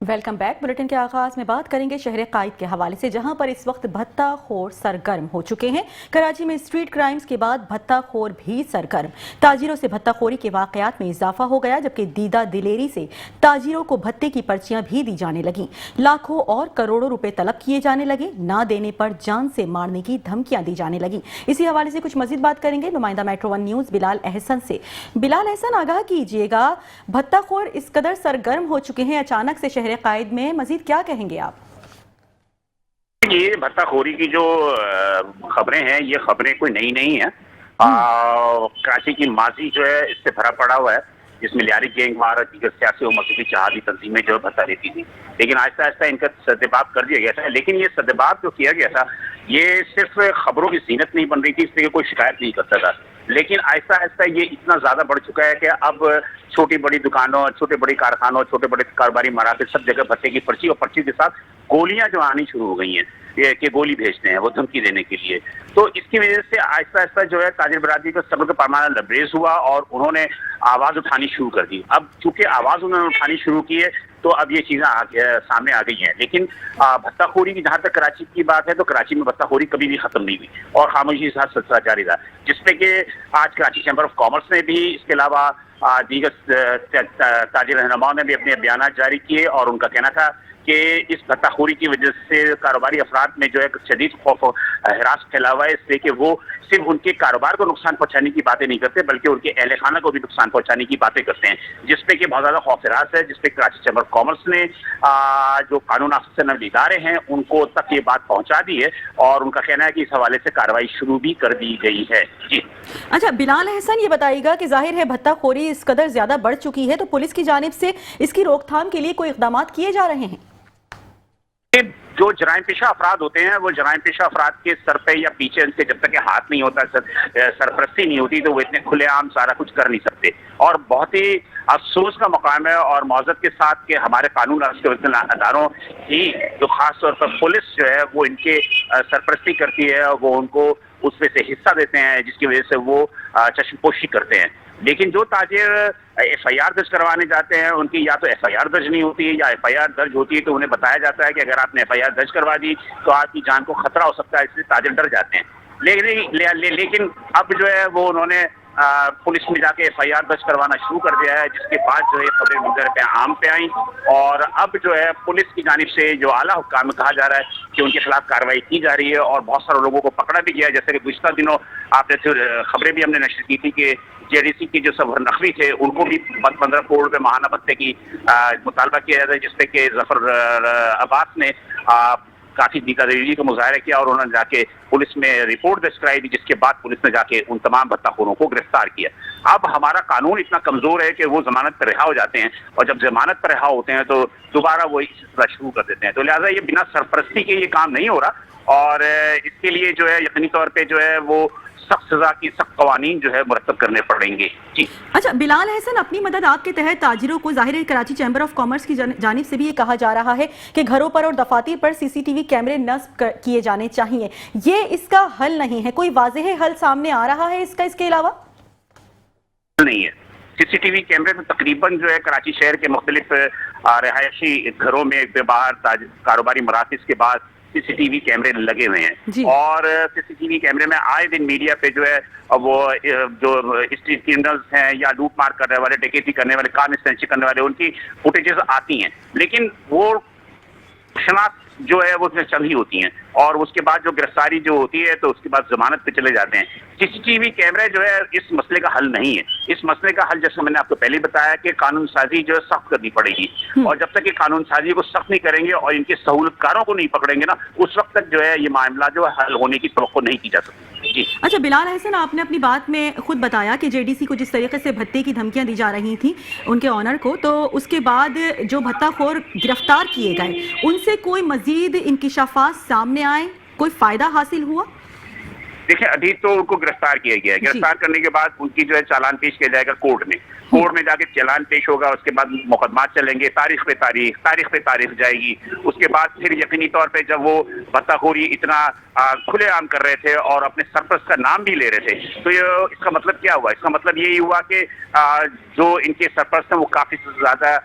Welcome back. Bulletin के आगाज में बात करेंगे शहर कायद के हवाले से, जहां पर इस वक्त भत्ता खोर सरगर्म हो चुके हैं। कराची में स्ट्रीट क्राइम्स के बाद भत्ता खोर भी सरगर्म। ताजिरों से भत्ता खोरी के वाकयात में इजाफा हो गया, जबकि दीदा दिलेरी से ताजिरों को भत्ते की पर्चियां भी दी जाने लगी। लाखों और करोड़ों रुपए तलब किए जाने लगे। ना देने पर जान से मारने की धमकियां दी जाने लगी। इसी हवाले से कुछ मजीद बात करेंगे नुमाइंदा metro one news Bilal Ahsan से। बिलाल अहसन, आगाह कीजिएगा, भत्ता खोर इस कदर सरगर्म हो चुके हैं अचानक से शहर कायद में, मजीद क्या कहेंगे आप? ये भत्ताखोरी की जो खबरें हैं, ये खबरें कोई नई नहीं है। कराची की माजी जो है इससे भरा पड़ा हुआ है, जिसमें लियारी गैंग वार दीगर सियासी और मजहबी जहादी तंजीमें जो भत्ता देती थी, लेकिन आहिस्ता आहिस्ता इनका सदेबाब कर दिया गया था। लेकिन ये सदेबाब जो किया गया था, ये सिर्फ खबरों की जीनत नहीं बन रही थी, इसलिए कोई शिकायत नहीं करता था। लेकिन आहिस्ता आहिस्ता ये इतना ज्यादा बढ़ चुका है कि अब छोटी बड़ी दुकानों, छोटे बड़े कारखानों, छोटे बड़े कारोबारी मराकज, सब जगह भत्ते की पर्ची और पर्ची के साथ गोलियां जो आनी शुरू हो गई हैं कि गोली भेजते हैं वो धमकी देने के लिए। तो इसकी वजह से आहिस्ता आहिस्ता जो है ताजिर बरादरी का सब्र का पैमाना लबरेज हुआ और उन्होंने आवाज उठानी शुरू कर दी। अब चूंकि आवाज उन्होंने उठानी शुरू की है, तो अब ये चीजें सामने आ गई हैं। लेकिन भत्ताखोरी की जहां तक कराची की बात है, तो कराची में भत्ताखोरी कभी भी खत्म नहीं हुई और खामोशी के साथ सिलसिला जारी रहा, जिसपे कि आज कराची चैम्बर ऑफ कॉमर्स ने भी, इसके अलावा दीगर ताजिर रहनुमाओं ने भी अपने बयान जारी किए और उनका कहना था कि इस भत्ताखोरी की वजह से कारोबारी अफराद में जो है शदीद खौफ हरास फैला हुआ है, इसलिए कि वो सिर्फ उनके कारोबार को नुकसान पहुंचाने की बातें नहीं करते, बल्कि उनके अहले खाना को भी नुकसान पहुंचाने की बातें करते हैं, जिसपे कि बहुत ज्यादा खौफ हरास है। जिसपे कराची चैम्बर ऑफ कॉमर्स ने जो कानून नाफिज इदारे हैं उनको तक ये बात पहुंचा दी है और उनका कहना है कि इस हवाले से कार्रवाई शुरू भी कर दी गई है। जी अच्छा बिलाल अहसन, ये बताइएगा कि जाहिर है भत्ताखोरी इस कदर ज्यादा बढ़ चुकी है, तो पुलिस की जानिब से इसकी रोकथाम के लिए कोई इकदाम किए जा रहे हैं? जो जराइम पेशा अफराद होते हैं, वो जराइम पेशा अफराद के सर पे या पीछे उनके जब तक हाथ नहीं होता, सरपरस्ती नहीं होती, तो वो इतने खुलेआम सारा कुछ कर नहीं सकते। और बहुत ही अफसोस का मकाम है और मौजत के साथ के हमारे कानून अदारों की जो खास तौर पर पुलिस जो है वो इनके सरपरस्ती करती है, वो उनको उसमें से हिस्सा देते हैं, जिसकी वजह से वो चश्मपोशी करते हैं। लेकिन जो ताजिर FIR दर्ज करवाने जाते हैं, उनकी या तो FIR दर्ज नहीं होती है, या FIR दर्ज होती है तो उन्हें बताया जाता है कि अगर आपने FIR दर्ज करवा दी तो आपकी जान को खतरा हो सकता है, इसलिए ताजिर डर जाते हैं। लेकिन अब जो है वो उन्होंने पुलिस में जाके FIR दर्ज करवाना शुरू कर दिया है, जिसके बाद जो है खबरें मंजर पे आम पे आई और अब जो है पुलिस की जानिब से जो आला हुक्काम में कहा जा रहा है कि उनके खिलाफ कार्रवाई की जा रही है और बहुत सारे लोगों को पकड़ा भी गया है। जैसे कि गुज़िश्ता दिनों आपने खबरें भी हमने नशर की थी कि JDC के जो सब नकवी थे उनको भी 15 करोड़ रुपए माहाना भत्ते की मुतालबा किया जाता है, जिसपे कि जफर अब्बास ने काफी दीदादरी का मुजाहरा किया और उन्होंने जाके पुलिस में रिपोर्ट दर्ज कराई थी, जिसके बाद पुलिस ने जाके उन तमाम भत्ताखोरों को गिरफ्तार किया। अब हमारा कानून इतना कमजोर है कि वो जमानत पर रिहा हो जाते हैं और जब जमानत पर रिहा होते हैं तो दोबारा वो सिलसिला शुरू कर देते हैं। तो लिहाजा ये बिना सरपरस्ती के ये काम नहीं हो रहा और इसके लिए जो है यकीनी तौर पर जो है वो सख्त सजा की सख्त कवानीन जो है मुरतब करने पड़ेंगे। जी अच्छा बिलाल अहसन, अपनी मदद आपके तहत ताजिरों को, जाहिर है कराची चैम्बर ऑफ कॉमर्स की जानिब से भी ये कहा जा रहा है कि घरों पर और दफातर पर CCTV कैमरे नस्ब किए जाने चाहिए, ये इसका हल नहीं है? कोई वाज़ेह हल सामने आ रहा है इसका इसके अलावा? नहीं है। CCTV कैमरे तो तकरीबन जो है कराची शहर के मुख्तलिफ रहायशी घरों में बाहर कारोबारी मराकज़ के बाद CCTV कैमरे लगे हुए हैं और CCTV कैमरे में आए दिन मीडिया पे जो है वो जो स्ट्रीट क्रिमिनल्स हैं या लूट मार करने वाले, डकैती करने वाले, कार स्नैचिंग करने वाले, उनकी फुटेजेस आती हैं, लेकिन वो शनाख्त जो है वो उसमें चल ही होती हैं और उसके बाद जो गिरफ्तारी जो होती है तो उसके बाद जमानत पे चले जाते हैं। CCTV कैमरे जो है इस मसले का हल नहीं है। इस मसले का हल, जैसे मैंने आपको पहले बताया, कि कानून साजी जो है सख्त करनी पड़ेगी और जब तक कि कानून साजी को सख्त नहीं करेंगे और इनके सहूलतकारों को नहीं पकड़ेंगे ना, उस वक्त तक जो है ये मामला जो है हल होने की तवक्को नहीं की जा सकती। अच्छा बिलाल अहसन, आपने अपनी बात में खुद बताया कि JDC को जिस तरीके से भत्ते की धमकियां दी जा रही थी उनके ऑनर को, तो उसके बाद जो भत्ताखोर गिरफ्तार किए गए उनसे कोई मजीद इंकिशाफात सामने आए, कोई फायदा हासिल हुआ? देखिए, अभी तो उनको गिरफ्तार किया गया है। गिरफ्तार करने के बाद उनकी जो है चालान पेश किया जाएगा कोर्ट में कोर्ट में जाके चालान पेश होगा, उसके बाद मुकदमा चलेंगे, तारीख पे तारीख जाएगी। उसके बाद फिर यकीनी तौर पे जब वो भत्ताखोरी इतना खुलेआम कर रहे थे और अपने सरपरस्त का नाम भी ले रहे थे, तो ये इसका मतलब क्या हुआ? इसका मतलब यही हुआ कि जो इनके सरपरस्त हैं वो काफी ज्यादा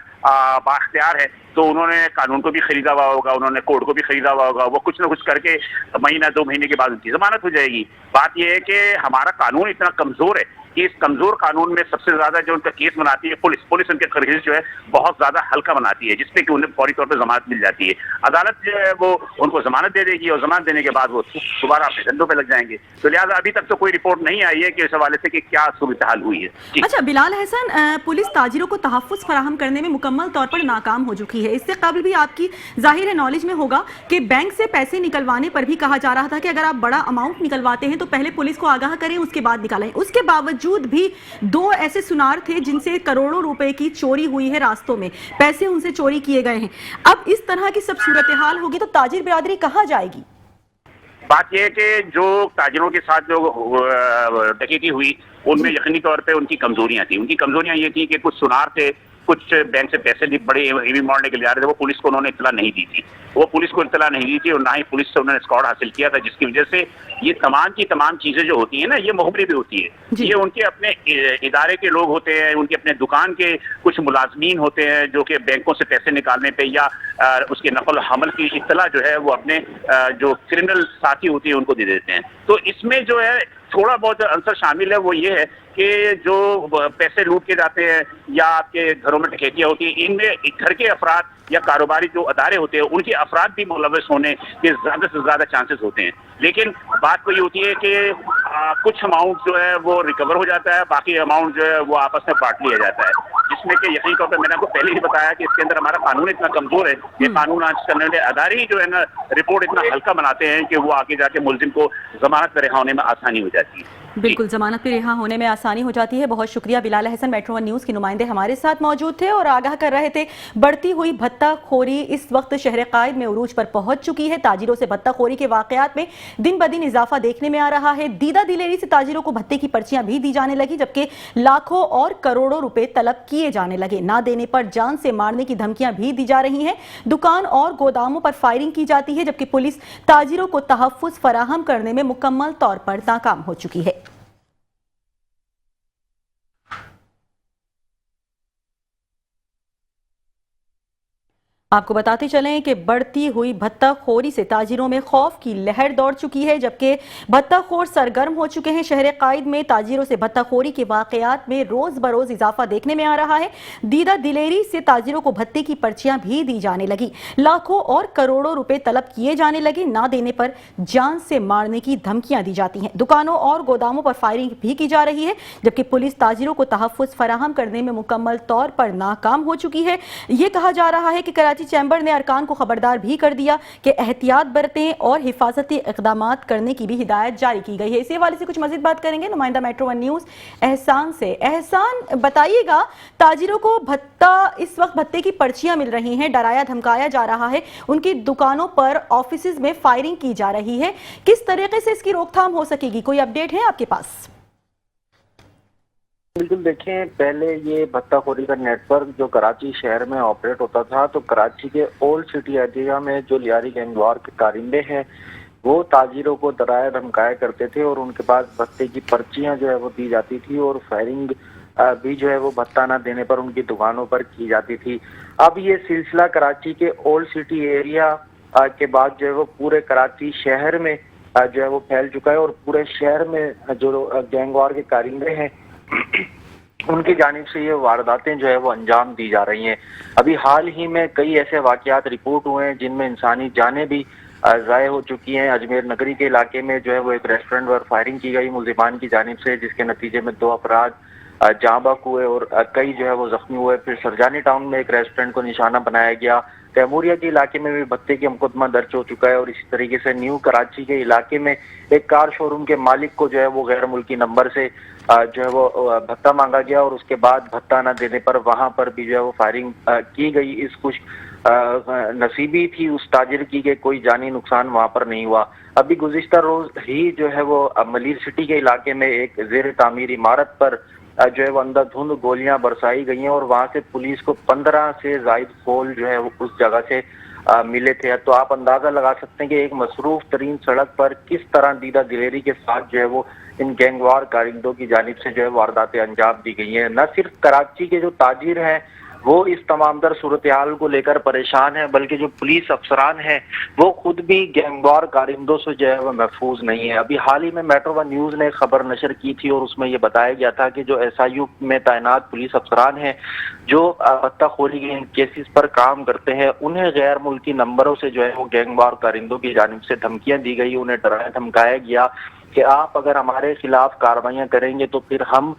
बाख्तियार है, तो उन्होंने कानून को भी खरीदा हुआ होगा, उन्होंने कोर्ट को भी खरीदा हुआ होगा। वो कुछ ना कुछ करके महीना 2 महीने के बाद उनकी जमानत हो जाएगी। बात यह है कि हमारा कानून इतना कमजोर है कि इस कमजोर कानून में सबसे ज्यादा जो उनका केस बनाती है पुलिस उनके केस जो है बहुत ज्यादा हल्का बनाती है, जिसपे कि उन्हें फौरी तौर पर जमानत मिल जाती है। अदालत जो है वो उनको जमानत दे देगी और जमानत देने के बाद वो दोबारा अपने धंधों पे लग जाएंगे। तो लिहाजा अभी तक तो कोई रिपोर्ट नहीं आई है कि इस हवाले से कि क्या सूरत हाल हुई है। अच्छा बिलाल अहसन, पुलिस ताजिरों को तहफ्फुज़ फराहम करने में मुकम्मल तौर पर नाकाम हो चुकी है। इससे कबल भी आपकी जाहिर है नॉलेज में होगा कि बैंक से पैसे निकलवाने पर भी कहा जा रहा था कि अगर आप बड़ा अमाउंट निकलवाते हैं तो पहले पुलिस को आगाह करें, उसके बाद निकालें। उसके बावजूद भी 2 ऐसे सुनार थे जिनसे करोड़ों रुपए की चोरी हुई है, रास्तों में पैसे उनसे चोरी किए गए हैं। अब इस तरह की सब सूरत हाल होगी तो ताजिर बिरादरी कहाँ जाएगी? बात यह है कि जो ताजिरों के साथ जो डकैती हुई उनमें यकीनी तौर पे उनकी कमजोरियां थी। उनकी कमजोरियां ये थी कि कुछ सुनार थे, कुछ बैंक से पैसे बड़े हेवी अमाउंट के लिए आ रहे थे, वो पुलिस को उन्होंने इत्तला नहीं दी थी। वो पुलिस को इत्तला नहीं दी थी और ना ही पुलिस से उन्होंने स्कॉट हासिल किया था, जिसकी वजह से ये तमाम की तमाम चीजें जो होती है ना, ये मुखबरी भी होती है। ये उनके अपने इदारे के लोग होते हैं, उनके अपने दुकान के कुछ मुलाजमीन होते हैं जो कि बैंकों से पैसे निकालने पे या उसके नकल हमल की इत्तला जो है वो अपने जो क्रिमिनल साथी होती है उनको दे देते हैं। तो इसमें जो है थोड़ा बहुत अंसर शामिल है, वो ये है कि जो पैसे लूट के जाते हैं या आपके घरों में डकैतियां होती हैं, इनमें घर के अफराद या कारोबारी जो अदारे होते हैं उनके अफराद भी मुलव्वस होने के ज्यादा से ज्यादा चांसेस होते हैं। लेकिन बात तो ये होती है कि कुछ अमाउंट जो है वो रिकवर हो जाता है, बाकी अमाउंट जो है वो आपस में बांट लिया जाता है, जिसमें कि यकीन तौर पर मैंने आपको पहले ही बताया कि इसके अंदर हमारा कानून इतना कमजोर है कि कानून आज करने वाले अदारे ही जो है ना रिपोर्ट इतना हल्का बनाते हैं कि वो आगे जाके मुलजिम को जमानत पर रिहा होने में आसानी हो जाती है। बिल्कुल, जमानत पर रिहा होने में आसानी हो जाती है। बहुत शुक्रिया बिलाल अहसन, मेट्रो 1 न्यूज़ के नुमाइंदे हमारे साथ मौजूद थे और आगाह कर रहे थे। बढ़ती हुई भत्ताखोरी इस वक्त शहर कायद में उरूज पर पहुंच चुकी है। ताजिरों से भत्ताखोरी के वाकयात में दिन ब दिन इजाफा देखने में आ रहा है। दीदा दिलेरी से ताजिरों को भत्ते की पर्चियां भी दी जाने लगी, जबकि लाखों और करोड़ों रुपए तलब किए जाने लगे। ना देने पर जान से मारने की धमकियां भी दी जा रही हैं। दुकान और गोदामों पर फायरिंग की जाती है, जबकि पुलिस ताजिरों को तहफ्फुज़ फराहम करने में मुकम्मल तौर पर नाकाम हो चुकी है। आपको बताते चलें कि बढ़ती हुई भत्ताखोरी से ताजिरों में खौफ की लहर दौड़ चुकी है, जबकि भत्ताखोर सरगर्म हो चुके हैं। शहर कायद में ताजिरों से भत्ताखोरी के वाकयात में रोज बरोज इजाफा देखने में आ रहा है। दीदा दिलेरी से ताजिरों को भत्ते की पर्चियां भी दी जाने लगी, लाखों और करोड़ों रुपए तलब किए जाने लगे। ना देने पर जान से मारने की धमकियां दी जाती हैं। दुकानों और गोदामों पर फायरिंग भी की जा रही है, जबकि पुलिस ताजिरों को तहफ्फुज़ फराहम करने में मुकम्मल तौर पर नाकाम हो चुकी है। ये कहा जा रहा है कि कराची चैम्बर ने अरकान को खबरदार भी कर दिया कि एहतियात बरतें और हिफाजती इक़दामात करने की भी हिदायत जारी की गई है। इसी हवाले से कुछ मज़ीद बात करेंगे नुमाइंदा मेट्रो 1 न्यूज़ एहसान से। एहसान, बताइएगा, ताजिरों को भत्ता इस वक्त भत्ते की पर्चियां मिल रही हैं, डराया धमकाया जा रहा है, उनकी दुकानों पर ऑफिस में फायरिंग की जा रही है। किस तरीके से इसकी रोकथाम हो सकेगी, कोई अपडेट है आपके पास? बिल्कुल, देखें, पहले ये भत्ताखोरी का नेटवर्क जो कराची शहर में ऑपरेट होता था, तो कराची के ओल्ड सिटी एरिया में जो लियारी गैंगवार के कारिंदे हैं वो ताजिरों को डराया धमकाया करते थे और उनके पास भत्ते की पर्चियां जो है वो दी जाती थी और फायरिंग भी जो है वो भत्ता ना देने पर उनकी दुकानों पर की जाती थी। अब ये सिलसिला कराची के ओल्ड सिटी एरिया के बाद जो है वो पूरे कराची शहर में जो है वो फैल चुका है और पूरे शहर में जो गैंगवार के कारिंदे हैं उनकी जानिब से ये वारदातें जो है वो अंजाम दी जा रही हैं। अभी हाल ही में कई ऐसे वाकयात रिपोर्ट हुए हैं जिनमें इंसानी जानें भी ज़ाय हो चुकी हैं। अजमेर नगरी के इलाके में जो है वो एक रेस्टोरेंट पर फायरिंग की गई मुल्जिमान की जानिब से, जिसके नतीजे में 2 अफराद जाँ बहक हुए और कई जो है वो जख्मी हुए। फिर सरजानी टाउन में एक रेस्टोरेंट को निशाना बनाया गया। तैमूरिया के इलाके में भी भत्ते का मुकदमा दर्ज हो चुका है और इसी तरीके से न्यू कराची के इलाके में एक कार शोरूम के मालिक को जो है वो गैर मुल्की नंबर से जो है वो भत्ता मांगा गया और उसके बाद भत्ता न देने पर वहां पर भी जो है वो फायरिंग की गई। इस कुछ नसीबी थी उस ताजिर की कि कोई जानी नुकसान वहां पर नहीं हुआ। अभी गुज़िश्ता रोज ही जो है वो मलीर सिटी के इलाके में एक ज़ेर तामीर इमारत पर جو ہے وہ اندھادھند گولیاں برسائی گئی ہیں اور وہاں سے پولیس کو 15 سے زائد فول جو ہے وہ اس جگہ سے ملے تھے. تو آپ اندازہ لگا سکتے ہیں کہ ایک مصروف ترین سڑک پر کس طرح دیدہ دلیری کے ساتھ جو ہے وہ ان گینگوار کارندوں کی جانب سے جو ہے وارداتیں انجام دی گئی ہیں. نہ صرف کراچی کے جو تاجر ہیں وہ اس تمام در صورتحال کو لے کر پریشان ہیں، بلکہ جو پولیس افسران ہیں وہ خود بھی گینگوار کارندوں سے جو ہے وہ محفوظ نہیں ہے. ابھی حال ہی میں میٹرو ون نیوز نے خبر نشر کی تھی اور اس میں یہ بتایا گیا تھا کہ جو SIU میں تعینات پولیس افسران ہیں جو بھتہ خوری کے ان کیسز پر کام کرتے ہیں، انہیں غیر ملکی نمبروں سے جو ہے وہ گینگوار کارندوں کی جانب سے دھمکیاں دی گئی، انہیں ڈرایا دھمکایا گیا کہ آپ اگر ہمارے خلاف کارروائیاں کریں گے تو پھر ہم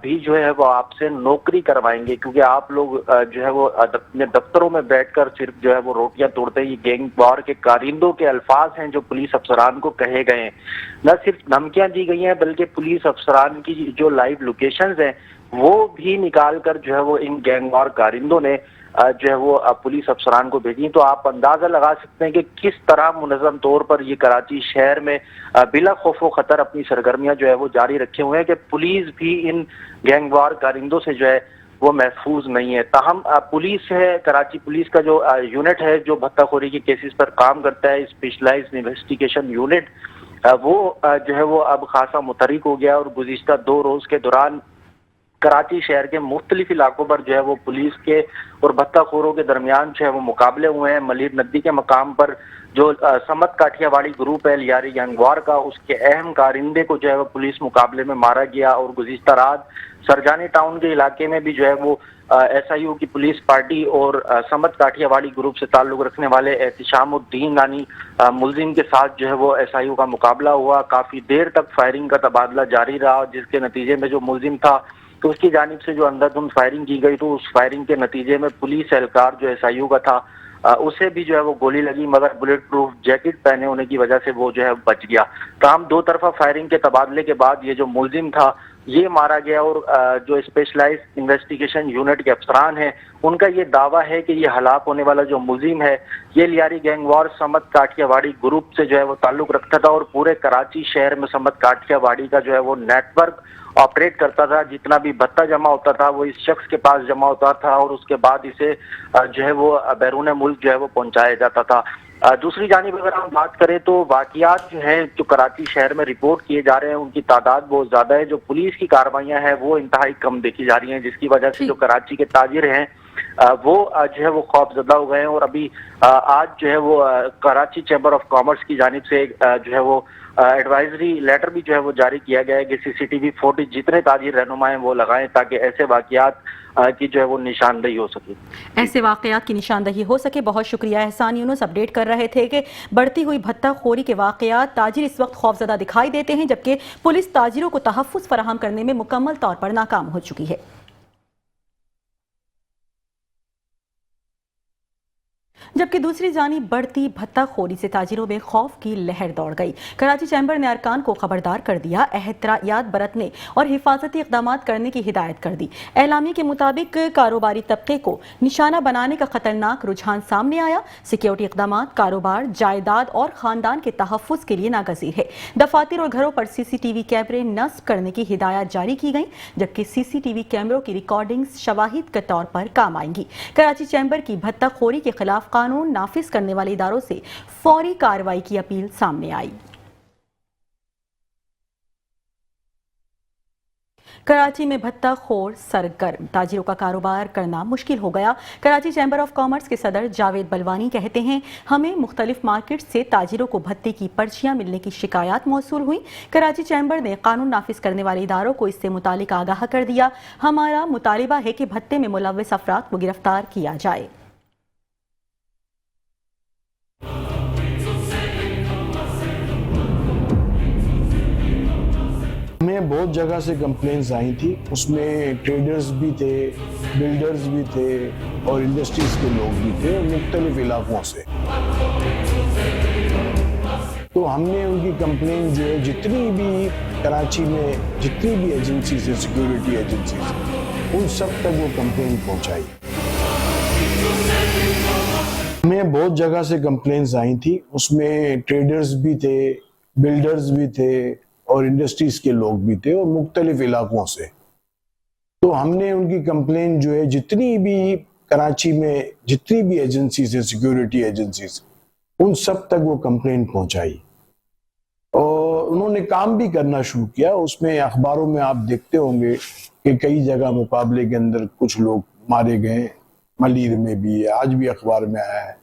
بھی جو ہے وہ آپ سے نوکری کروائیں گے، کیونکہ آپ لوگ جو ہے وہ اپنے دفتروں میں بیٹھ کر صرف جو ہے وہ روٹیاں توڑتے ہیں. یہ گینگ وار کے کارندوں کے الفاظ ہیں جو پولیس افسران کو کہے گئے ہیں. نہ صرف دھمکیاں دی گئی ہیں بلکہ پولیس افسران کی جو لائیو لوکیشنز ہیں وہ بھی نکال کر جو ہے وہ ان گینگ وار کارندوں نے جو ہے وہ پولیس افسران کو بھیجی. تو آپ اندازہ لگا سکتے ہیں کہ کس طرح منظم طور پر یہ کراچی شہر میں بلا خوف و خطر اپنی سرگرمیاں جو ہے وہ جاری رکھے ہوئے ہیں کہ پولیس بھی ان گینگوار کارندوں سے جو ہے وہ محفوظ نہیں ہے. تاہم پولیس ہے، کراچی پولیس کا جو یونٹ ہے جو بھتہ خوری کے کیسز پر کام کرتا ہے، اسپیشلائزڈ انویسٹیگیشن یونٹ، وہ جو ہے وہ اب خاصا متحرک ہو گیا اور گزشتہ 2 روز کے دوران کراچی شہر کے مختلف علاقوں پر جو ہے وہ پولیس کے اور بھتہ خوروں کے درمیان جو ہے وہ مقابلے ہوئے ہیں. ملیر ندی کے مقام پر جو سمت کاٹھیا واڑی گروپ ہے لیاری گینگوار کا، اس کے اہم کارندے کو جو ہے وہ پولیس مقابلے میں مارا گیا. اور گزشتہ رات سرجانی ٹاؤن کے علاقے میں بھی جو ہے وہ SIU کی پولیس پارٹی اور سمت کاٹھیا واڑی گروپ سے تعلق رکھنے والے احتشام الدین نانی ملزم کے ساتھ جو ہے وہ SIU کا مقابلہ ہوا. کافی دیر تک فائرنگ کا تبادلہ جاری رہا، جس کے نتیجے میں جو ملزم تھا تو اس کی جانب سے جو اندھادھند فائرنگ کی گئی، تو اس فائرنگ کے نتیجے میں پولیس اہلکار جو SIU کا تھا اسے بھی جو ہے وہ گولی لگی، مگر بلٹ پروف جیکٹ پہنے ہونے کی وجہ سے وہ جو ہے بچ گیا. تاہم 2 طرفہ فائرنگ کے تبادلے کے بعد یہ جو ملزم تھا یہ مارا گیا. اور جو اسپیشلائزڈ انویسٹیگیشن یونٹ کے افسران ہیں ان کا یہ دعویٰ ہے کہ یہ ہلاک ہونے والا جو ملزم ہے یہ لیاری گینگوار سمت کاٹھیا واڑی گروپ سے جو ہے وہ تعلق رکھتا تھا اور پورے کراچی شہر میں سمت کاٹھیا واڑی کا جو ہے وہ نیٹ ورک آپریٹ کرتا تھا. جتنا بھی بھتہ جمع ہوتا تھا وہ اس شخص کے پاس جمع ہوتا تھا اور اس کے بعد اسے جو ہے وہ بیرون ملک جو ہے وہ پہنچایا جاتا تھا. دوسری جانب اگر ہم بات کریں تو واقعات جو ہیں جو کراچی شہر میں رپورٹ کیے جا رہے ہیں ان کی تعداد بہت زیادہ ہے. جو پولیس کی کارروائیاں ہیں وہ انتہائی کم دیکھی جا رہی ہیں، جس کی وجہ سے جو کراچی کے تاجر ہیں وہ جو ہے وہ خوف زدہ ہو گئے ہیں. اور ابھی آج جو ہے وہ کراچی چیمبر آف کامرس کی جانب سے جو ہے وہ ایڈوائزری لیٹر بھی جو ہے وہ جاری کیا گیا ہے کہ CCTV فوٹیج جتنے تاجر رہنما ہیں وہ لگائیں تاکہ ایسے واقعات کی جو ہے وہ نشاندہی ہو سکے. ایسے واقعات کی نشاندہی ہو سکے. بہت شکریہ احسان یونس. اپڈیٹ کر رہے تھے کہ بڑھتی ہوئی بھتہ خوری کے واقعات تاجر اس وقت خوفزدہ دکھائی دیتے ہیں، جبکہ پولیس تاجروں کو تحفظ فراہم کرنے میں مکمل طور پر ناکام ہو چکی ہے. جبکہ دوسری جانب بڑھتی بھتہ خوری سے تاجروں میں خوف کی لہر دوڑ گئی. کراچی چیمبر نے ارکان کو خبردار کر دیا، احتیاط برتنے اور حفاظتی اقدامات کرنے کی ہدایت کر دی. اعلامیے کے مطابق کاروباری طبقے کو نشانہ بنانے کا خطرناک رجحان سامنے آیا. سیکیورٹی اقدامات کاروبار، جائیداد اور خاندان کے تحفظ کے لیے ناگزیر ہے. دفاتر اور گھروں پر CCTV کیمرے نصب کرنے کی ہدایات جاری کی گئیں، جبکہ CCTV کیمروں کی ریکارڈنگز شواہد کے طور پر کام آئیں گی. کراچی چیمبر کی بھتہ خوری کے خلاف قانون نافذ کرنے والے اداروں سے فوری کارروائی کی اپیل سامنے آئی. کراچی میں بھتہ خور سرگرم، تاجروں کا کاروبار کرنا مشکل ہو گیا. کراچی چیمبر آف کامرس کے صدر جاوید بلوانی کہتے ہیں ہمیں مختلف مارکیٹ سے تاجروں کو بھتے کی پرچیاں ملنے کی شکایات موصول ہوئی. کراچی چیمبر نے قانون نافذ کرنے والے اداروں کو اس سے متعلق آگاہ کر دیا. ہمارا مطالبہ ہے کہ بھتے میں ملوث افراد کو گرفتار کیا جائے. ہمیں بہت جگہ سے کمپلینز آئی تھی، اس میں ٹریڈرز بھی تھے، بلڈرز بھی تھے اور انڈسٹریز کے لوگ بھی تھے مختلف علاقوں سے. تو ہم نے ان کی کمپلین جو ہے جتنی بھی کراچی میں جتنی بھی ایجنسیز ہیں، سیکیورٹی ایجنسیز ہیں، ان سب تک وہ کمپلین پہنچائی. ہمیں بہت جگہ سے کمپلینز آئی تھی، اس میں ٹریڈرز بھی تھے، بلڈرز بھی تھے اور انڈسٹریز کے لوگ بھی تھے اور مختلف علاقوں سے. तो हमने उनकी कंप्लेन जो है जितनी भी कराची में जितनी भी एजेंसीज है सिक्योरिटी एजेंसीज उन सब तक वो कंप्लेन पहुंचाई और उन्होंने काम भी करना शुरू किया। उसमें अखबारों में आप देखते होंगे कि कई जगह मुकाबले के अंदर कुछ लोग मारे गए, मलीर में भी है, आज भी अखबार में आया है।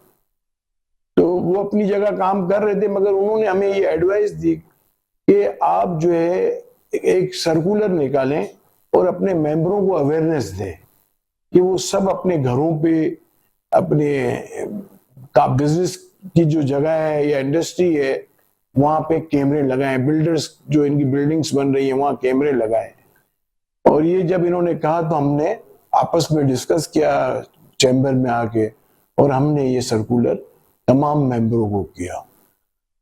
तो वो अपनी जगह काम कर रहे थे, मगर उन्होंने हमें ये एडवाइस दी कि आप जो है एक सर्कुलर निकालें और अपने मेंबरों को अवेयरनेस दें कि वो सब अपने घरों पे अपने का बिजनेस की जो जगह है या इंडस्ट्री है वहां पे कैमरे लगाएं, बिल्डर्स जो इनकी बिल्डिंग्स बन रही है वहां कैमरे लगाएं। और ये जब इन्होंने कहा तो हमने आपस में डिस्कस किया चैम्बर में आके और हमने ये सर्कुलर तमाम मेंबरों को किया।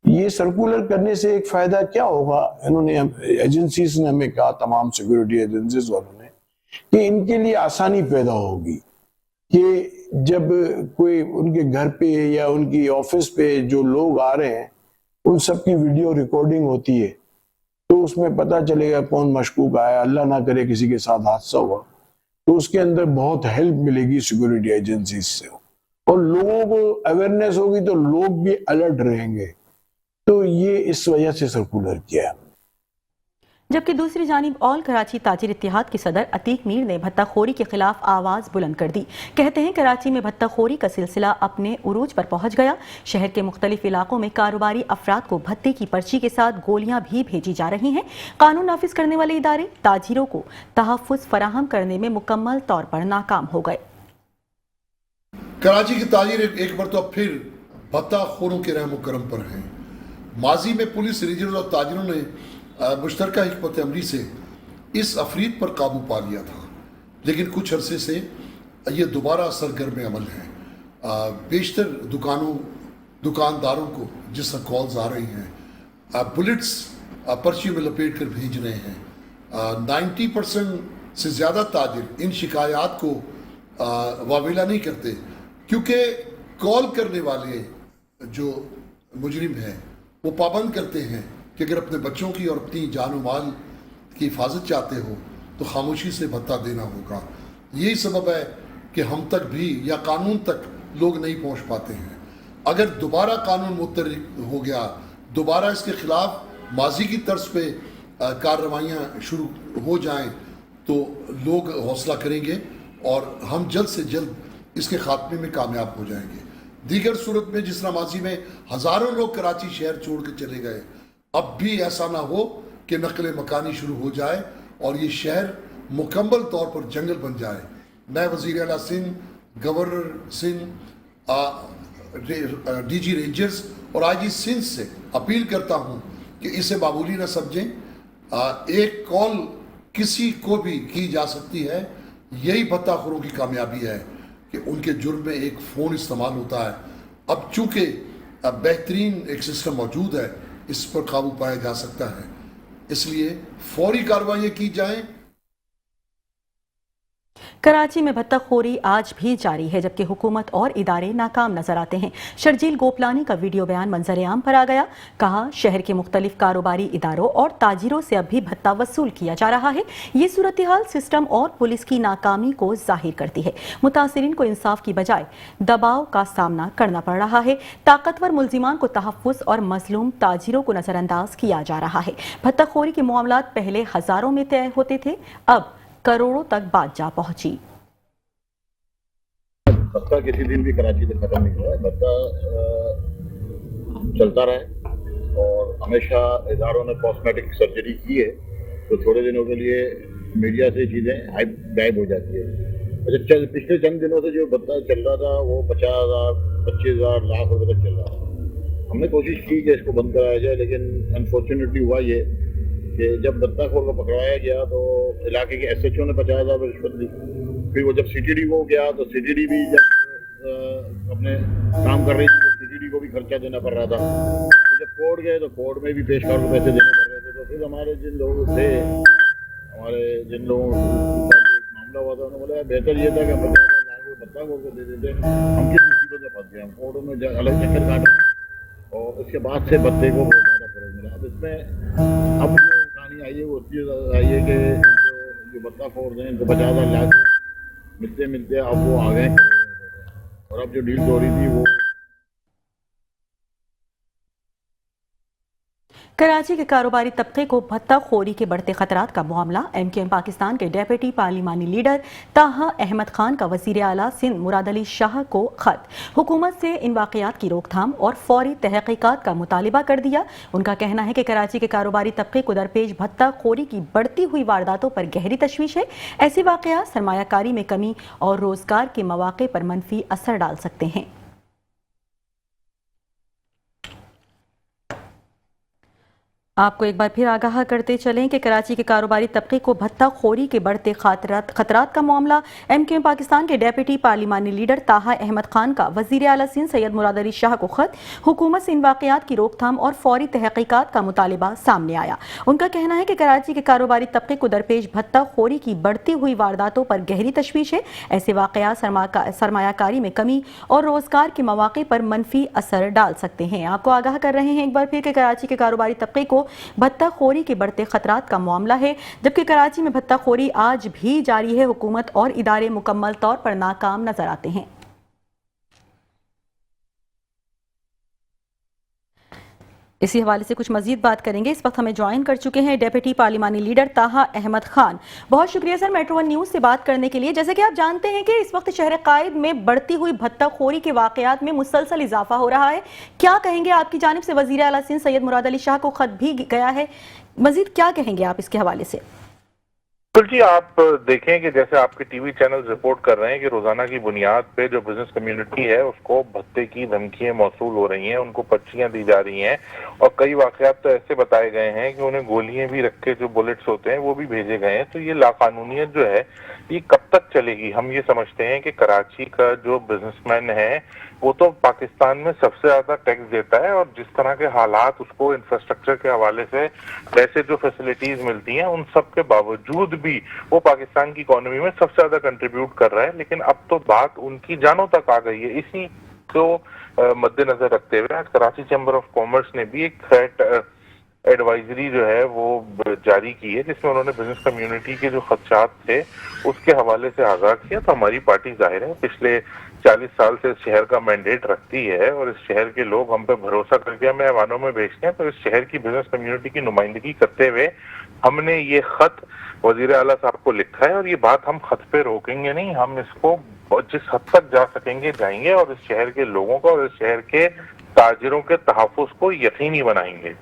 ये सर्कुलर करने से एक फायदा क्या होगा, इन्होंने एजेंसीज ने हमें कहा, तमाम सिक्योरिटी एजेंसीज वालों ने, कि इनके लिए आसानी पैदा होगी कि जब कोई उनके घर पे या उनकी ऑफिस पे जो लोग आ रहे हैं उन सब की वीडियो रिकॉर्डिंग होती है तो उसमें पता चलेगा कौन मशकूक आया, अल्लाह ना करे किसी के साथ हादसा हुआ तो उसके अंदर बहुत हेल्प मिलेगी सिक्योरिटी एजेंसीज से और लोगों को अवेयरनेस होगी तो लोग भी अलर्ट रहेंगे। तो ये इस वजह से सर्कुलर किया। जबकि दूसरी जानिब ऑल कराची ताजिर इत्तेहाद के सदर अतीक मीर ने भत्ताखोरी के खिलाफ आवाज़ बुलंद कर दी। कहते हैं कराची में भत्ताखोरी का सिलसिला अपने उरूज पर पहुंच गया। शहर के मुख्तलिफ इलाकों में कारोबारी अफराद को भत्ते की पर्ची के साथ गोलियां भी भेजी जा रही हैं। कानून नाफिज करने वाले इदारे ताजिरों को तहफ़्फ़ुज़ फराहम करने में मुकम्मल तौर पर नाकाम हो गए। कराची के ताजिर एक मरतबा फिर भत्ताखोरों के रहम करम पर हैं। माजी में पुलिस रेंजर्स और ताजिरों ने मुश्तरका हिकमत अमली से इस अफरीद पर काबू पा लिया था, लेकिन कुछ अरसे से ये दोबारा सरगर्म अमल है। बेशतर दुकानदारों को जिस तरह कॉल्स आ रही हैं, बुलेट्स पर्ची में लपेट कर भेज रहे हैं। 90% से ज़्यादा ताजिर इन शिकायत को वावेला नहीं करते क्योंकि कॉल करने वाले जो मुजरिम हैं वो पाबंद करते हैं कि अगर अपने बच्चों की और अपनी जान और माल की हिफाजत चाहते हो तो खामोशी से भत्ता देना होगा। यही सबब है कि हम तक भी या कानून तक लोग नहीं पहुंच पाते हैं। अगर दोबारा कानून मुतहर्रिक हो गया, दोबारा इसके खिलाफ माजी की तर्ज पे कार्रवाइयाँ शुरू हो जाएं तो लोग हौसला करेंगे और हम जल्द से जल्द इसके खात्मे में कामयाब हो जाएंगे। दीगर सूरत में जिस तरह माजी में हज़ारों लोग कराची शहर छोड़ के चले गए, अब भी ऐसा ना हो कि नकल मकानी शुरू हो जाए और ये शहर मुकम्मल तौर पर जंगल बन जाए। मैं वज़ीर आला Sindh, governor Sindh, DG rangers और IG सिंध से अपील करता हूँ कि इसे मामूली ना समझें। एक कॉल किसी को भी की जा सकती है। यही भत्ताखोरों की कामयाबी है कि उनके जुर्म में एक फ़ोन इस्तेमाल होता है। अब चूँकि बेहतरीन एक सिस्टम मौजूद है, इस पर काबू पाया जा सकता है, इसलिए फौरी कार्रवाई की जाएं। कराची में भत्ताखोरी आज भी जारी है, जबकि हुकूमत और इदारे नाकाम नजर आते हैं। शर्जील गोपलानी का वीडियो बयान मंजर आम पर आ गया। कहा, शहर के मुख्तलिफ कारोबारी इदारों और ताजिरों से अब भी भत्ता वसूल किया जा रहा है। ये सूरत हाल सिस्टम और पुलिस की नाकामी को जाहिर करती है। मुतासिरीन को इंसाफ की बजाय दबाव का सामना करना पड़ रहा है। ताकतवर मुल्जिमान को तहफ़्फ़ुज़ और मजलूम ताजिरों को नजरअंदाज किया जा रहा है। भत्ताखोरी के मामलात पहले हजारों में तय होते थे, अब करोड़ों तक बात जा पहुंची। भत्ता किसी दिन भी कराची से खत्म नहीं हुआ है। भत्ता चलता रहे और हमेशा इदारों ने कॉस्मेटिक सर्जरी की है तो थोड़े दिनों के लिए मीडिया से चीज़ें गायब हो जाती है। अच्छा, पिछले चंद दिनों से जो भत्ता चल रहा था वो 50,000, 25,000, लाख रुपए तक चल रहा था। हमने कोशिश की कि इसको बंद कराया जाए, लेकिन अनफॉर्चुनेटली हुआ ये कि जब भत्ताखोर को पकड़ाया गया तो इलाके के SHO ने 50,000 रिश्वत दी। फिर वो जब CTD को गया तो CTD भी जब अपने काम कर रही थी तो CTD को भी खर्चा देना पड़ रहा था। फिर जब कोर्ट गए तो कोर्ट में भी पेशकार को पैसे देने पड़ रहे थे। तो फिर हमारे जिन लोग थे, जिन लोगों का मामला हुआ था, उन्होंने बोला बेहतर ये था कि 50,000 लाख भत्ताखोर को दे देते, हम किस मुसीबत में फंस गए। हम कोर्टों में अलग चक्कर काटे और उसके बाद से भत्ते को बहुत ज़्यादा फर्क मिला। अब इसमें अब जो कहानी आई है वो आई है कि जो جو بتہ خور ہیں ان کو 50,000 لاکھ ملتے ملتے اب وہ آ گئے اور اب جو ڈیل ہو رہی تھی وہ کراچی کے کاروباری طبقے کو بھتہ خوری کے بڑھتے خطرات کا معاملہ ایم کیو ایم پاکستان کے ڈیپٹی پارلیمانی لیڈر طاہا احمد خان کا وزیر اعلیٰ سندھ مراد علی شاہ کو خط حکومت سے ان واقعات کی روک تھام اور فوری تحقیقات کا مطالبہ کر دیا۔ ان کا کہنا ہے کہ کراچی کے کاروباری طبقے کو درپیش بھتہ خوری کی بڑھتی ہوئی وارداتوں پر گہری تشویش ہے۔ ایسے واقعات سرمایہ کاری میں کمی اور روزگار کے مواقع پر منفی اثر ڈال سکتے ہیں۔ آپ کو ایک بار پھر آگاہ کرتے چلیں کہ کراچی کے کاروباری طبقے کو بھتہ خوری کے بڑھتے خطرات کا معاملہ ایم کیو ایم پاکستان کے ڈیپٹی پارلیمانی لیڈر طاہا احمد خان کا وزیر اعلیٰ سندھ سید مراد علی شاہ کو خط حکومت سے ان واقعات کی روک تھام اور فوری تحقیقات کا مطالبہ سامنے آیا۔ ان کا کہنا ہے کہ کراچی کے کاروباری طبقے کو درپیش بھتہ خوری کی بڑھتی ہوئی وارداتوں پر گہری تشویش ہے۔ ایسے واقعات سرمایہ کاری میں کمی اور روزگار کے مواقع پر منفی اثر ڈال سکتے ہیں۔ آپ کو آگاہ کر رہے ہیں ایک بار پھر کہ کراچی کے کاروباری طبقے کو بھتہ خوری کے بڑھتے خطرات کا معاملہ ہے، جبکہ کراچی میں بھتہ خوری آج بھی جاری ہے۔ حکومت اور ادارے مکمل طور پر ناکام نظر آتے ہیں۔ اسی حوالے سے کچھ مزید بات کریں گے۔ اس وقت ہمیں جوائن کر چکے ہیں ڈیپٹی پارلیمانی لیڈر طاہا احمد خان۔ بہت شکریہ سر میٹرو ون نیوز سے بات کرنے کے لیے۔ جیسے کہ آپ جانتے ہیں کہ اس وقت شہر قائد میں بڑھتی ہوئی بھتہ خوری کے واقعات میں مسلسل اضافہ ہو رہا ہے، کیا کہیں گے؟ آپ کی جانب سے وزیر اعلیٰ سندھ سید مراد علی شاہ کو خط بھی گیا ہے، مزید کیا کہیں گے آپ اس کے حوالے سے؟ جی آپ دیکھیں کہ جیسے آپ کے ٹی وی چینل رپورٹ کر رہے ہیں کہ روزانہ کی بنیاد پہ جو بزنس کمیونٹی ہے اس کو بھتے کی دھمکیاں موصول ہو رہی ہیں، ان کو پرچیاں دی جا رہی ہیں، اور کئی واقعات تو ایسے بتائے گئے ہیں کہ انہیں گولیاں بھی رکھ کے جو بلٹس ہوتے ہیں وہ بھی بھیجے گئے ہیں۔ تو یہ لاقانونیت جو ہے یہ کب تک چلے گی؟ ہم یہ سمجھتے ہیں کہ کراچی کا جو بزنس مین ہے وہ تو پاکستان میں سب سے زیادہ ٹیکس دیتا ہے، اور جس طرح کے حالات اس کو انفراسٹرکچر کے حوالے سے ویسے جو فیسلٹیز ملتی ہیں ان سب کے باوجود بھی وہ پاکستان کی اکانومی میں سب سے زیادہ کنٹریبیوٹ کر رہا ہے۔ لیکن اب تو بات ان کی جانوں تک آ گئی ہے۔ اسی کو مد نظر رکھتے ہوئے آج کراچی چیمبر آف کامرس نے بھی ایک تھریٹ ایڈوائزری جو ہے وہ جاری کی ہے، جس میں انہوں نے بزنس کمیونٹی کے جو خدشات تھے اس کے حوالے سے آگاہ کیا۔ تو ہماری پارٹی ظاہر ہے پچھلے 40 سال سے اس شہر کا مینڈیٹ رکھتی ہے، اور اس شہر کے لوگ ہم پہ بھروسہ کر کے ہمیں ایوانوں میں بھیجتے ہیں۔ تو اس شہر کی بزنس کمیونٹی کی نمائندگی کرتے ہوئے ہم نے یہ خط وزیر اعلیٰ صاحب کو لکھا ہے، اور یہ بات ہم خط پہ روکیں گے نہیں، ہم اس کو جس حد تک جا سکیں گے جائیں گے، اور اس شہر کے لوگوں کو اور اس شہر کے تاجروں کے تحفظ کو یقینی بنائیں گے۔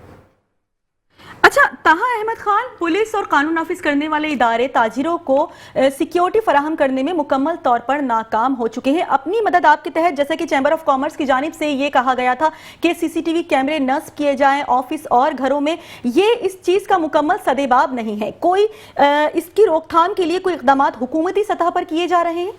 اچھا، طاہا احمد خان، پولیس اور قانون نافذ کرنے والے ادارے تاجروں کو سیکیورٹی فراہم کرنے میں مکمل طور پر ناکام ہو چکے ہیں۔ اپنی مدد آپ کے تحت جیسا کہ چیمبر آف کامرس کی جانب سے یہ کہا گیا تھا کہ سی سی ٹی وی کیمرے نصب کیے جائیں آفس اور گھروں میں، یہ اس چیز کا مکمل سدباب نہیں ہے۔ کوئی اس کی روک تھام کے لیے کوئی اقدامات حکومتی سطح پر کیے جا رہے ہیں؟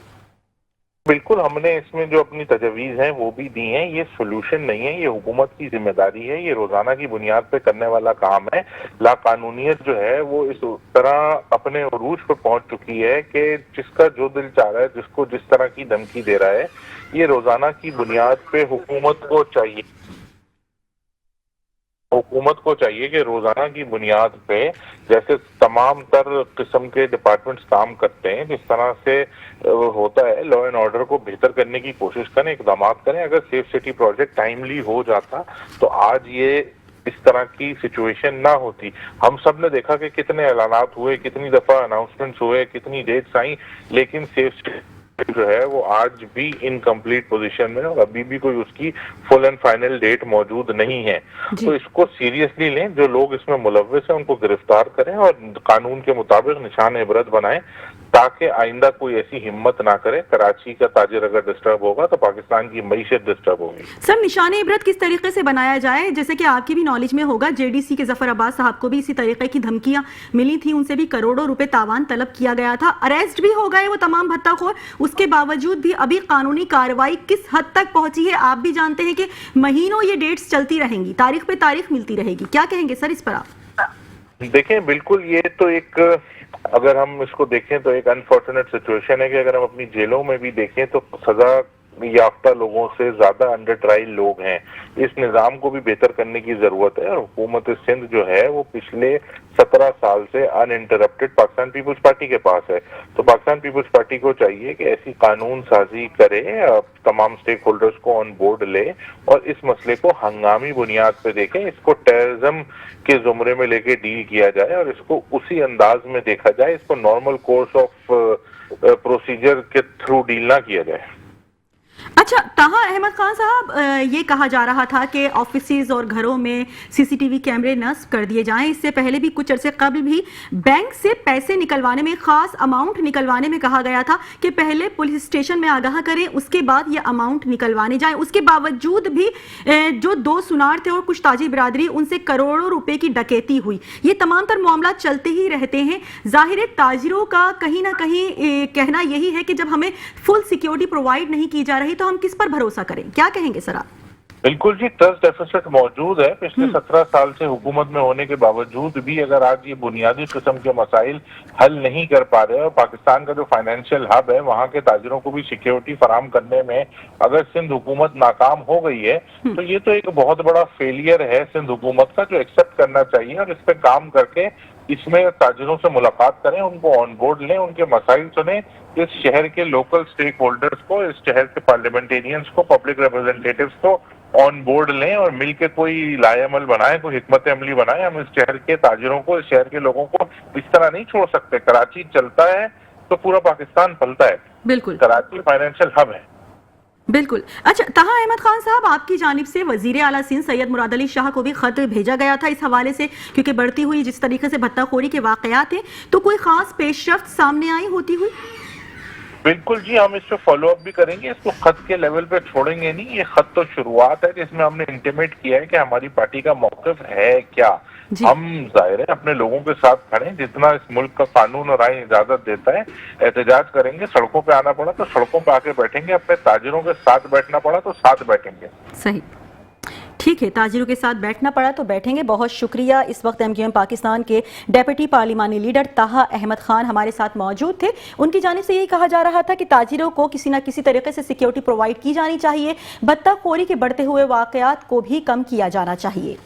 بالکل، ہم نے اس میں جو اپنی تجاویز ہیں وہ بھی دی ہیں۔ یہ سولوشن نہیں ہے، یہ حکومت کی ذمہ داری ہے، یہ روزانہ کی بنیاد پہ کرنے والا کام ہے۔ لاقانونیت جو ہے وہ اس طرح اپنے عروج پہ پہنچ چکی ہے کہ جس کا جو دل چاہ رہا ہے، جس کو جس طرح کی دھمکی دے رہا ہے، یہ روزانہ کی بنیاد پہ حکومت کو چاہیے کہ روزانہ کی بنیاد پہ جیسے تمام تر قسم کے ڈپارٹمنٹس کام کرتے ہیں، جس طرح سے ہوتا ہے لا اینڈ آرڈر کو بہتر کرنے کی کوشش کریں، اقدامات کریں۔ اگر سیف سٹی پروجیکٹ ٹائملی ہو جاتا تو آج یہ اس طرح کی سچویشن نہ ہوتی۔ ہم سب نے دیکھا کہ کتنے اعلانات ہوئے، کتنی دفعہ اناؤنسمنٹس ہوئے، کتنی ڈیٹس آئیں، لیکن سیف سٹی جو ہے وہ آج بھی انکمپلیٹ پوزیشن میں، اور ابھی بھی کوئی اس کی فل اینڈ فائنل ڈیٹ موجود نہیں ہے۔ تو اس کو سیریسلی لیں، جو لوگ اس میں ملوث ہیں ان کو گرفتار کریں اور قانون کے مطابق نشان عبرت بنائیں، تاکہ آئندہ کوئی ایسی ہمت نہ کرے۔ کراچی کا تاجر اگر ڈسٹرب ہوگا تو پاکستان کی معیشت ڈسٹرب ہوگی۔ سر، نشان عبرت کس طریقے سے بنایا جائے؟ جیسے کہ آپ کی بھی نالج میں ہوگا، جے ڈی سی کے ظفر عباس صاحب کو بھی اسی طریقے کی دھمکیاں ملی تھیں، ان سے بھی کروڑوں روپے تاوان طلب کیا گیا تھا، اریسٹ بھی ہو گئے وہ تمام بھتہ خور، اس کے باوجود بھی ابھی قانونی کارروائی کس حد تک پہنچی ہے؟ آپ بھی جانتے ہیں کہ مہینوں یہ ڈیٹس چلتی رہیں گی، تاریخ پہ تاریخ ملتی رہے گی، کیا کہیں گے سر اس پر آپ؟ دیکھیں، بالکل یہ تو ایک، اگر ہم اس کو دیکھیں تو ایک انفارچونیٹ سچویشن ہے کہ اگر ہم اپنی جیلوں میں بھی دیکھیں تو سزا याफ्ता लोगों से ज्यादा अंडर ट्रायल लोग हैं। इस निज़ाम को भी बेहतर करने की जरूरत है और हुकूमत सिंध जो है वो पिछले 17 साल से अनइंटरप्टेड पाकिस्तान पीपल्स पार्टी के पास है। तो पाकिस्तान पीपल्स पार्टी को चाहिए कि ऐसी कानून साजी करे, तमाम स्टेक होल्डर्स को ऑन बोर्ड ले और इस मसले को हंगामी बुनियाद पे देखें, इसको टेररिज्म के जुमरे में लेके डील किया जाए और इसको उसी अंदाज में देखा जाए, इसको नॉर्मल कोर्स ऑफ प्रोसीजर के थ्रू डील ना किया जाए। अच्छा, ताहा अहमद खान साहब, ये कहा जा रहा था कि ऑफिसेज और घरों में सीसीटीवी कैमरे नस्ब कर दिए जाएं। इससे पहले भी कुछ अरसे कबल भी बैंक से पैसे निकलवाने में, खास अमाउंट निकलवाने में कहा गया था कि पहले पुलिस स्टेशन में आगाह करें, उसके बाद ये अमाउंट निकलवाने जाएं। उसके बावजूद भी जो 2 सुनार थे और कुछ ताजिर बिरादरी, उनसे करोड़ों रुपए की डकैती हुई। ये तमाम तर मामला चलते ही रहते हैं। जाहिर है ताजिरों का कहीं ना कहीं कहना यही है कि जब हमें फुल सिक्योरिटी प्रोवाइड नहीं की जा रही तो हम किस पर भरोसा करें? क्या कहेंगे सर आप? बिल्कुल जी, ट्रस्ट डेफिसिट मौजूद है पिछले 17 साल से हुकूमत में होने के बावजूद भी। अगर आज ये बुनियादी किस्म के मसाइल हल नहीं कर पा रहे और पाकिस्तान का जो फाइनेंशियल हब है वहाँ के ताजिरों को भी सिक्योरिटी फराम करने में अगर सिंध हुकूमत नाकाम हो गई है तो ये तो एक बहुत बड़ा फेलियर है सिंध हुकूमत का, जो एक्सेप्ट करना चाहिए और इस पे काम करके इसमें ताजिरों से मुलाकात करें, उनको ऑन बोर्ड लें, उनके मसाइल सुने, इस शहर के लोकल स्टेक होल्डर्स को, इस शहर के पार्लियामेंटेरियंस को, पब्लिक रिप्रेजेंटेटिव्स को ऑन बोर्ड लें और मिलकर कोई लाएअमल बनाए, कोई हिकमत अमली बनाए। हम इस शहर के ताजिरों को, इस शहर के लोगों को इस तरह नहीं छोड़ सकते। कराची चलता है तो पूरा पाकिस्तान पलता है। बिल्कुल, कराची फाइनेंशियल हब है। बिल्कुल। अच्छा, ताहा अहमद खान साहब, आपकी जानिब से वजीर आला सिंध सैयद मुराद अली शाह को भी खत भेजा गया था इस हवाले से, क्योंकि बढ़ती हुई जिस तरीके से भत्ताखोरी के वाकयात हैं, तो कोई खास पेशरफ्त सामने आई होती हुई? बिल्कुल जी, हम इस पे फॉलो अप भी करेंगे, इसको खत के लेवल पे छोड़ेंगे नहीं। ये खत तो शुरुआत है जिसमें हमने इंटीमेट किया है कि हमारी पार्टी का मौक़िफ़ है क्या। हम जाहिर है अपने लोगों के साथ खड़े, जितना इस मुल्क का कानून और आईन इजाजत देता है एहतजाज करेंगे। सड़कों पे आना पड़ा तो सड़कों पे आके बैठेंगे, अपने ताजिरों के साथ बैठना पड़ा तो साथ बैठेंगे। सही, ठीक है, ताजिरों के साथ बैठना पड़ा तो बैठेंगे। बहुत शुक्रिया। इस वक्त MQM पाकिस्तान के डेप्यूटी पार्लिमानी लीडर ताहा अहमद खान हमारे साथ मौजूद थे। उनकी जानिब से यही कहा जा रहा था कि ताजिरों को किसी न किसी तरीके से सिक्योरिटी प्रोवाइड की जानी चाहिए, भत्ताखोरी के बढ़ते हुए वाकयात को भी कम किया जाना चाहिए।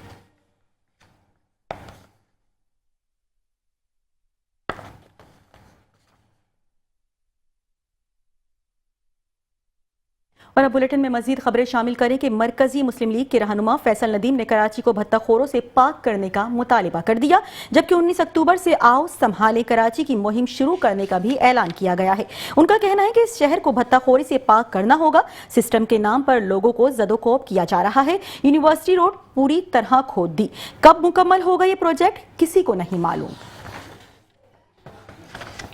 और अब बुलेटिन में मजीद खबरें शामिल करें कि मरकजी मुस्लिम लीग के रहनुमा फैसल नदीम ने कराची को भत्ताखोरों से पाक करने का मुतालिबा कर दिया, जबकि 19 अक्टूबर से आओ संभाले कराची की मुहिम शुरू करने का भी ऐलान किया गया है। उनका कहना है कि इस शहर को भत्ताखोरी से पाक करना होगा। सिस्टम के नाम पर लोगों को जदोकोब किया जा रहा है। यूनिवर्सिटी रोड पूरी तरह खोद दी। कब मुकम्मल होगा ये प्रोजेक्ट, किसी को नहीं मालूम।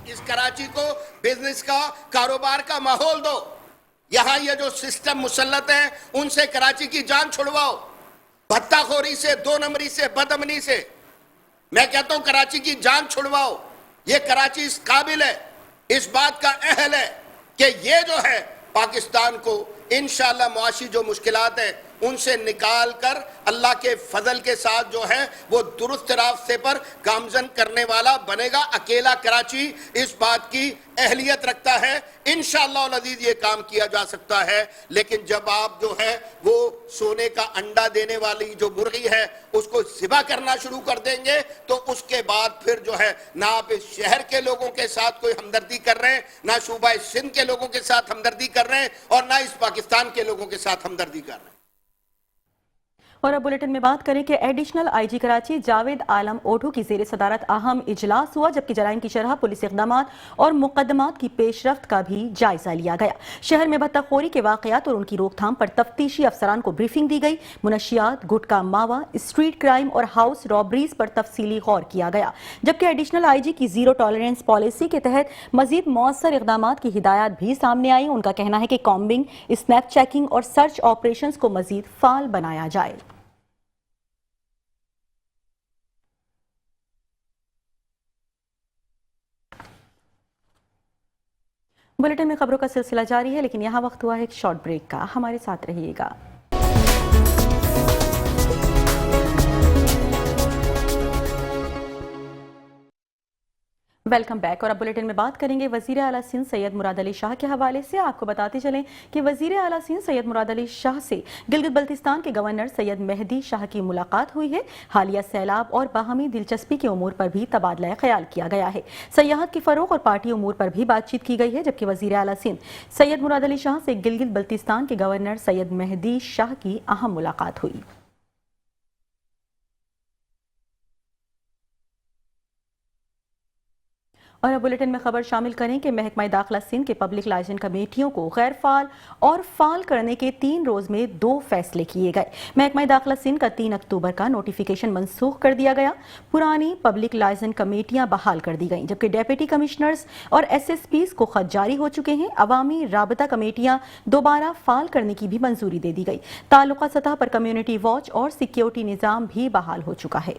इस कराची को बिजनेस का, कारोबार का माहौल दो। यहाँ ये जो सिस्टम मुसल्लत है उनसे कराची की जान छुड़वाओ, भत्ताखोरी से, 2 नंबरी से, बदअमनी से। मैं कहता हूं कराची की जान छुड़वाओ। ये कराची इस काबिल है, इस बात का अहल है कि ये जो है पाकिस्तान को इंशाअल्लाह मुआशी जो मुश्किलात है उनसे निकाल कर अल्लाह के फजल के साथ जो है वो दुरुस्त रास्ते पर गामजन करने वाला बनेगा। अकेला कराची इस बात की अहलियत रखता है, इंशाअल्लाह अज़ीज़ ये काम किया जा सकता है। लेकिन जब आप जो है वो सोने का अंडा देने वाली जो मुर्गी है उसको ज़िबा करना शुरू कर देंगे तो उसके बाद फिर जो है ना आप इस शहर के लोगों के साथ कोई हमदर्दी कर रहे हैं, ना सूबा सिंध के लोगों के साथ हमदर्दी कर रहे हैं और ना इस पाकिस्तान के लोगों के साथ हमदर्दी कर रहे हैं। और अब बुलेटिन में बात करें कि एडिशनल IG कराची जावेद आलम ओढू की ज़ेर सदारत अहम इजलास हुआ, जबकि जराइम की शरह, पुलिस इक़दामात और मुकदमात की पेशरफ्त का भी जायजा लिया गया। शहर में भत्ताखोरी के वाकयात और उनकी रोकथाम पर तफ्तीशी अफसरान को ब्रीफिंग दी गई। मुनशियात, गुटका मावा, स्ट्रीट क्राइम और हाउस रॉबरीज पर तफसीली गौर किया गया, जबकि एडिशनल IG की जीरो टॉलरेंस पॉलिसी के तहत मजीद मौसर इक़दामात की हिदायत भी सामने आई। उनका कहना है कि कॉम्बिंग, स्नैप चेकिंग और सर्च ऑपरेशंस को मजीद फाल बनाया जाए। बुलेटिन में खबरों का सिलसिला जारी है, लेकिन यहाँ वक्त हुआ है एक शॉर्ट ब्रेक का। हमारे साथ रहिएगा। Welcome back. और अब बुलेटिन में बात करेंगे वजीर आला सिंध सैयद मुराद अली शाह के हवाले से। आपको बताते चलें कि वजीर आला सिंध सैयद मुराद अली शाह से गिलगित बल्तिस्तान के गवर्नर सैयद मेहदी शाह की मुलाकात हुई है। हालिया सैलाब और बाहमी दिलचस्पी के उमूर पर भी तबादला ख्याल किया गया है। सयाहत की फरोग और पार्टी उमूर पर भी बातचीत की गई है, जबकि वजीर आला सिंध सैयद मुराद अली शाह से गिलगित बल्तिस्तान के गवर्नर सैयद मेहदी शाह की अहम मुलाकात हुई। और अब बुलेटिन में खबर शामिल करें कि महकमा दाखिला सिंध के पब्लिक लाइसेंस कमेटियों को गैर फाल और फाल करने के 3 रोज में 2 फैसले किए गए। महकमा दाखिला सिंध का 3 अक्टूबर का नोटिफिकेशन मनसूख कर दिया गया। पुरानी पब्लिक लाइसेंस कमेटियां बहाल कर दी गईं, जबकि डेप्यूटी कमिश्नर्स और SSPs को खत जारी हो चुके हैं। अवामी राबता कमेटियां दोबारा फाल करने की भी मंजूरी दे दी गई। ताल्लुका सतह पर कम्युनिटी वॉच और सिक्योरिटी निज़ाम भी बहाल हो चुका है।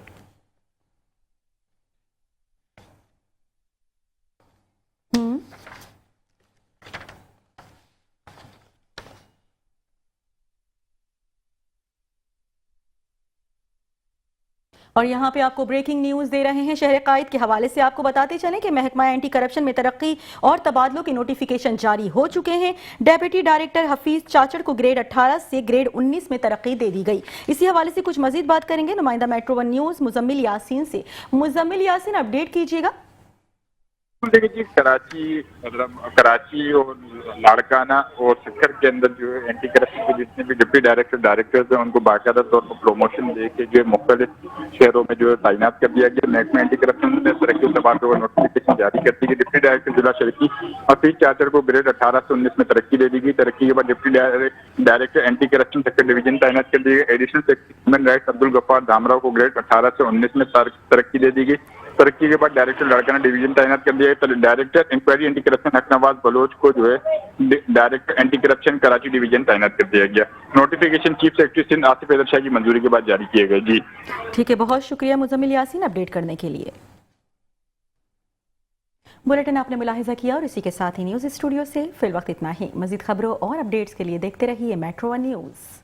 और यहाँ पे आपको ब्रेकिंग न्यूज दे रहे हैं शहर कायद के हवाले से। आपको बताते चलें कि महकमा एंटी करप्शन में तरक्की और तबादलों के नोटिफिकेशन जारी हो चुके हैं। डेप्यूटी डायरेक्टर हफीज चाचड़ को ग्रेड 18 से ग्रेड 19 में तरक्की दे दी गई। इसी हवाले से कुछ मजीद बात करेंगे नुमाइंदा मेट्रो 1 न्यूज मुजम्मिल यासीन से। मुजम्मिल यासीन, अपडेट कीजिएगा। देखिए जी, कराची और लाड़काना और सिक्कर के अंदर जो है एंटी करप्शन के जितने भी डिप्टी डायरेक्टर्स हैं उनको बाकायदा तौर पर प्रमोशन दे के जो मुख्तलिफ शहरों में जो है तैनात कर दिया गया। महकमा एंटी करप्शन ने तरक्की तबादलों और नोटिफिकेशन जारी कर दी गई। डिप्टी डायरेक्टर जिला शरीकी हफीज चाचड़ को ग्रेड 18 से 19 में तरक्की दे दी गई। तरक्की के बाद deputy director anti corruption sector division तैनात कर दिए गए। Additional human rights Abdul Ghaffar Dhamrao को ग्रेड 18 से 19 में तरक्की दे दी गई। तरक्की के बाद डायरेक्टर लड़काना डिवीजन तैनात कर दिया है। Director inquiry anti corruption Haqnawaz Baloch को जो है director anti corruption Karachi division तैनात कर दिया गया। Notification chief secretary Sindh Asif Haider Shah की मंजूरी के बाद जारी किए गए। जी ठीक है, बहुत शुक्रिया मुजम्मिल यासीन अपडेट करने के लिए। बुलेटिन आपने मुलाहिजा किया और इसी के साथ ही न्यूज स्टूडियो से फिल वक्त इतना ही। मजीद खबरों और अपडेट्स के लिए देखते रहिए मेट्रो 1 न्यूज।